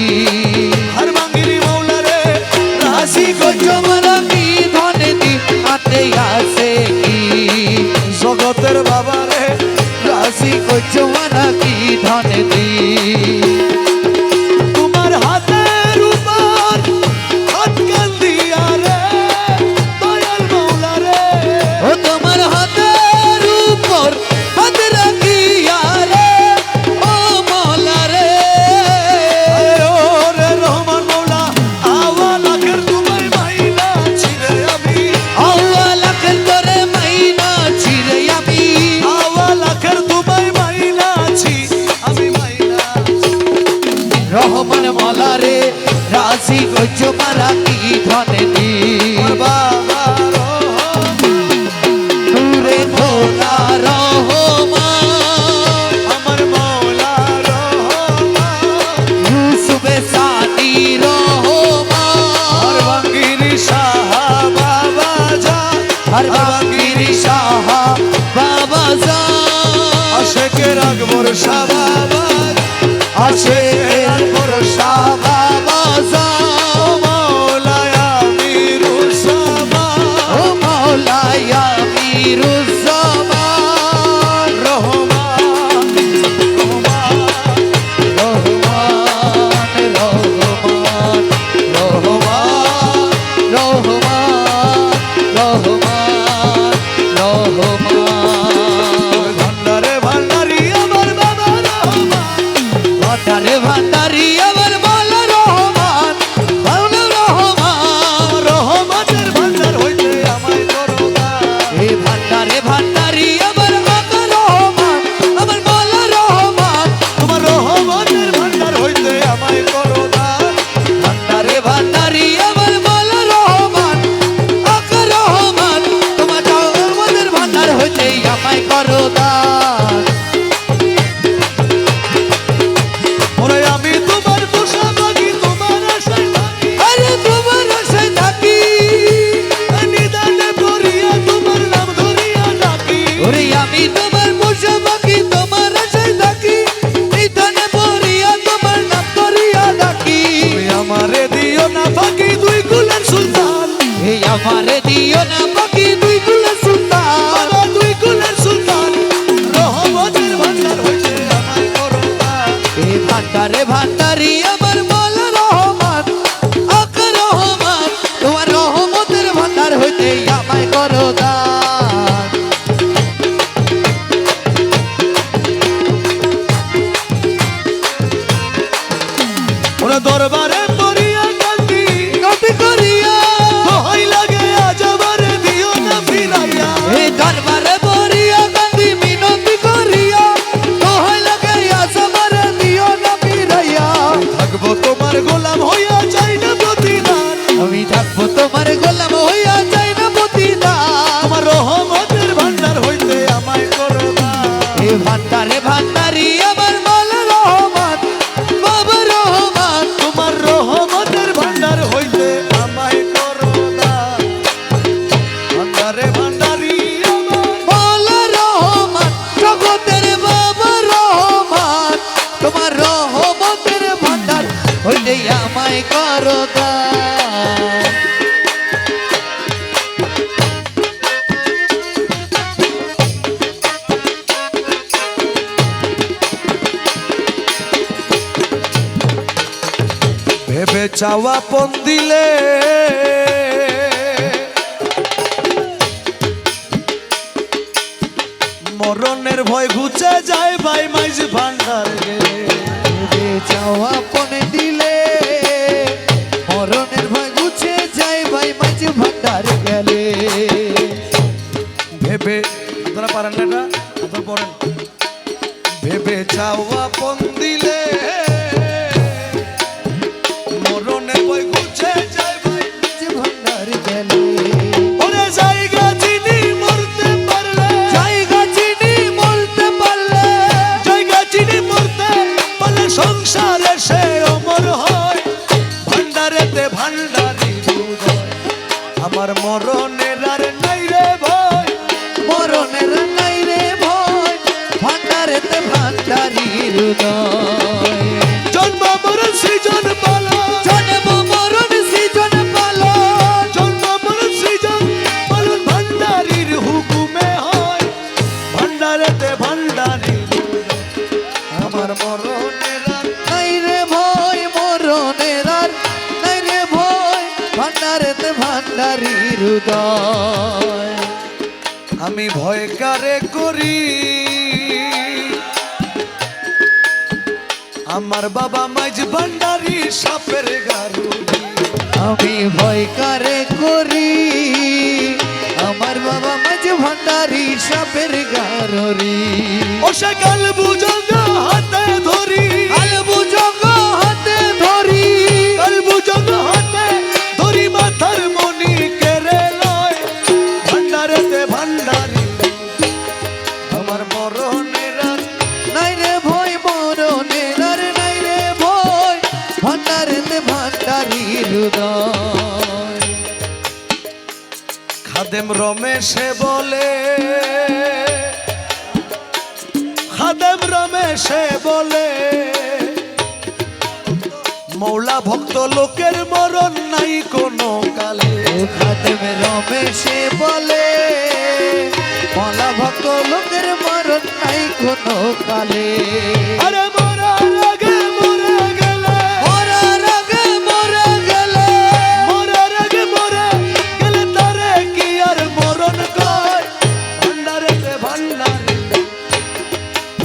হর বাঙ্গিরি মৌলা রে রাজি গঞ্জ জমারা কি ধনে দি হাতে আসে কি জগতের বাবা রে রাশি কো জমারা কি ধনে দি তোমার হাতের উপর হাত কান দিয়া রে দয়াল মৌলা রে ও তোমার হাতের উপর হাত রাখিয়া রে ও মৌলা রে ও রে রহমান মৌলা আওয়ালা কর তোমায় মাইনা ছিরে আমি আওয়ালা কর তোরে মাইনা ছিরে আমি আওয়ালা কর তোমায় মাইনা ছি আমি মাইনা রহমান মৌলা রে রাশি কো জমারা কি ধনে দি বাবা রহমান নূরে ভোলা রহমান আমার মৌলা রহমান ইউসুফে সানি আর রহমান বাঙ্গিরি শাহ বাবা যা হর বাকিরি শাহ বাবা জান আশেকের আকবর শাহ বাবা আছে আকবর শাহ বাবা জান মৌলায় আমিরুজ্জামান ও মাওলায়া মিরুজ্জামান রহমান রহমান রহমান রহমান রহমান রহমান রহমান ভান্ডারে ভান্ডারি আমার বাবা রহমান ভান্ডারে ভান্ডারি আমার মাওলা রহমান মাওলা রহমান রহমানের ভান্ডার হইতে আমায় করো দান এ ভান্ডারে ভান্ডারি আমার আকা রহমান আমার মাওলা রহমান তোমার রহমানের ভান্ডার হইতে আমায় করো দান ভান্ডারে ভান্ডারি আমার মাওলা রহমান আকা রহমান তোমার আমাদের ভান্ডার হইতে আমায় করো দান ওরে আমি তোমার পোষা মাগি তোমার আশায় থাকি আরে তোমার আশায় থাকি নিদানে পড়িয়া তোমার নাম ধরিয়া ডাকি ওরে আমি তোমার পোষা পাখি তোমার আশায় থাকি নিধনে পড়িয়া তোমার নাম করিয়া ডাকি তুমি আমারে দিও না ফাঁকি দুই কুলের সুলতান এই আমারে দিও না পাখি দুই কুলের সুলতান বাবা দুই কুলের সুলতান রহমতের ভান্ডার হইতে আমায় করো দান এই ভান্ডারে ভান্ডারি আমার মাওলা রহমান আকা রহমান তোমার রহমতের ভান্ডার হইতে আমায় করো দান ওরে দরবারে পড়িয়া কান্দি নবী করিয়া দোহাই লাগে আজ আমারে দিও না ফিরাইয়া এই দরবারে পড়িয়া কান্দি মিনতি করিয়া দোহাই লাগে আসামার দিও না ফিরাইয়া থাকবো তোমার গোলাম হইয়া চাই না প্রতিদান আমি থাকবো তোমার গোলাম হইয়া যাই না প্রতিদান তোমার রহমতের ভান্ডার হইতে আমায় করো দান এই ভান্ডারে ভান্ডারি আমার মাওলা রহমান বাবা রহমান তোমার রহমতের ভান্ডার হইতে আমায় করো দান ভান্ডারে ভান্ডারি আমার মাওলা রহমান জগতের বাবা রহমান তোমার রহমতের ভান্ডার হইতে আমায় করো দান ভেবে চাওয়া পন দিলে মরণের ভয় ঘুচে যায় ভাই মাইজ ভান্ডার গেলে ভেবে চাওয়া পনে দিলে মরণের ভয় গুছে যায় ভাই মাঝে ভান্ডার গেলে ভেবে আপনারা পারেন না এটা আপনারা পড়েন ভেবে চাওয়া পন দিলে মরণের ভয় ঘুচে যায় ভাই মাঝে ভান্ডার গেলে ওরে জায়গা চিনি মরতে পারলে জায়গা চিনি বলতে পারলে জায়গা চিনি মরতে পারলে সংসারে সে অমর হয় ভান্ডারেতে ভান্ডারি হৃদয় আমার মরণের আর নাই রে ভয় মরণের নাই রে ভয় ভান্ডারে ভান্ডারেতে ভান্ডারির উদয় জন্ম মরণ সৃজন পালন জন্ম মরণ সৃজন পালন জন্ম মরণ সৃজন পালন ভান্ডারির হুকুমে হয় ভান্ডারেতে ভান্ডারির উদয়। আমার মরণের আর নাই রে ভয় মরণের আর নাই রে ভয় ভান্ডারেতে ভান্ডারির উদয় আমি ভয় কারে করি আমার বাবা মাঝ ভান্ডারি সাপের গারুরি আমি ভয় কারে করি আমার বাবা মাঝ ভান্ডারি সাপের গাররি ও সে কাল বুঝঙ্গ হাতে ধরি আল বুঝঙ্গ হাতে ধরি কাল বুঝঙ্গ হাতে ধরি মাথার মনি কেড়ে লয় ভান্ডারেতে ভান্ডারি আমার মরণের আর নাই রে ভয় মরণের আর নাই রে ভয় ভান্ডারেতে ভান্ডারির উদয় খাদেম রমেশে বলে খাদেম রমেশে বলে মৌলা ভক্ত লোকের মরণ নাই কোনো কালে খাদেম রমেশে বলে মলা ভক্ত লোকের মরণ নাই কোনো কালে আরে মরার আগে মরে গেলে মরার আগে মরে গেলে মরার আগে মরে গেলে তারে কি আর মরণ কয় ভান্ডারেতে ভান্ডারি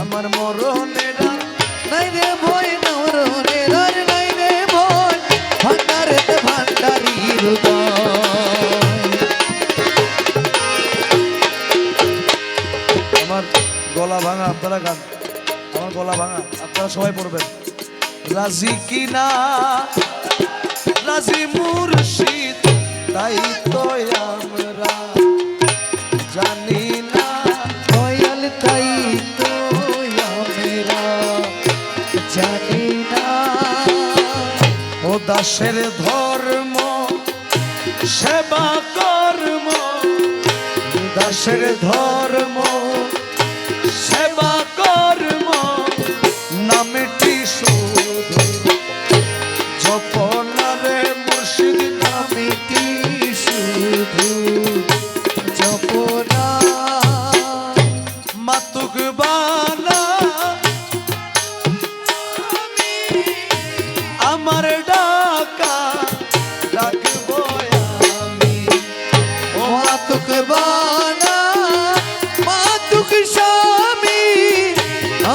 আমার মরণের আর নাই রে ভয় মরণের আর নাই রে ভয় ভান্ডারেতে ভান্ডারির উদয় আমার গলা ভাঙা আপনারা গান আমার গলা ভাঙা আপনারা সবাই পড়বেন রাজি কিনা রাজি মুর্শিদ তাই তো আমরা জানি না দয়াল তাই তো আমরা জানি না ও দাসের ধর্ম সেবা কর্ম দাসের ধর্ম সেবা কর্ম নামটি শুধু জপনারে মুর্শিদ নামে নামেটি শুধু জপনা মাতুক বানা আমার ডাকা ডাকবো আমি ও মাতুক বানা মাতুক স্বামী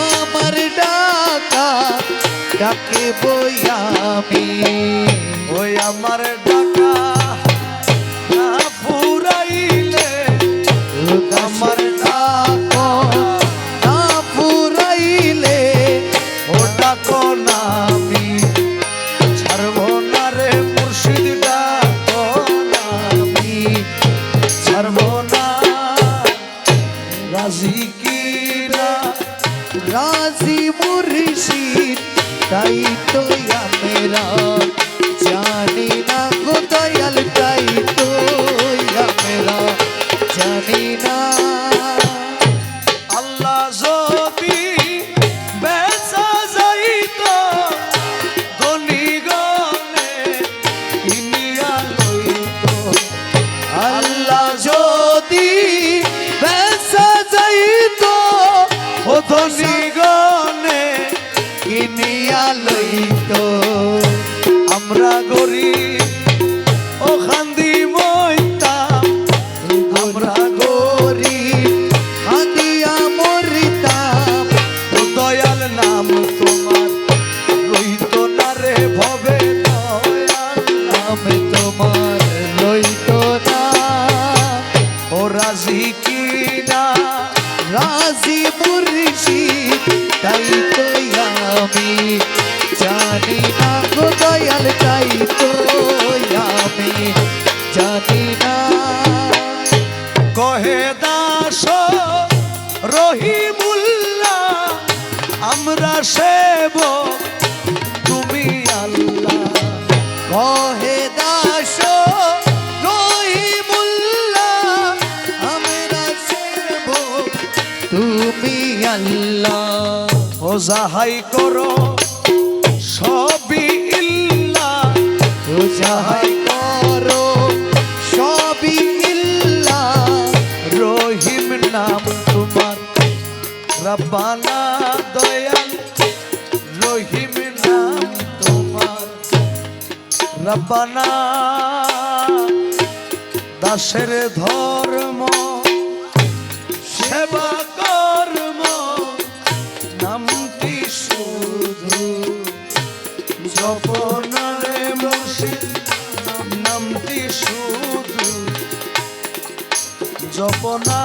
আমার ডাকা ডাকে বয়ামি ওই আমার ডাকা না ফুরাইলে আমার ডাক না ফুরাইলে ও ডাকো না আমি ছাড়বো না রে মুর্শিদ ডাকো না আমি ছাড়বো না রাজি কিনা রাজি মুর্শিদ তাই তো মেরা জানি না গো দয়াল তাই তো মেরা জানি না আল্লাহ যদি বেচা যাইতো ধনী গনে কিনিয়া লইতো আল্লাহ যদি বেচা যাইতো ও ধনী গনে কিনিয়া লইতো আমরা গরিব ও খান্দি মইতাম আমরা গরিব আদিয়া মরিতাম ও দয়াল নাম তোমার রইতো না রে ভবে দয়াল আমি তোমার লইতো না ও রাজি কিনা রাজি মুর্শিদ তাই তো আমি জানি না গো দয়াল তাই তো আমি জানি না কহে দাস রহিমুল্লাহ আমরা সেব তুমি আল্লাহ কহে দাস রহিমুল্লাহ আমরা সেবক তুমি আল্লাহ ও যাহাই করো সবই ইল্লাহ, ও যাহাই করো সবই ইল্লাহ, রহিম নাম তোমার রব্বানা দয়াল, রহিম নাম তোমার রব্বানা। দাসের ধর্ম সেবা কর্ম নামটি শুধু জপনারে মুর্শিদ, নামটি শুধু জপনা।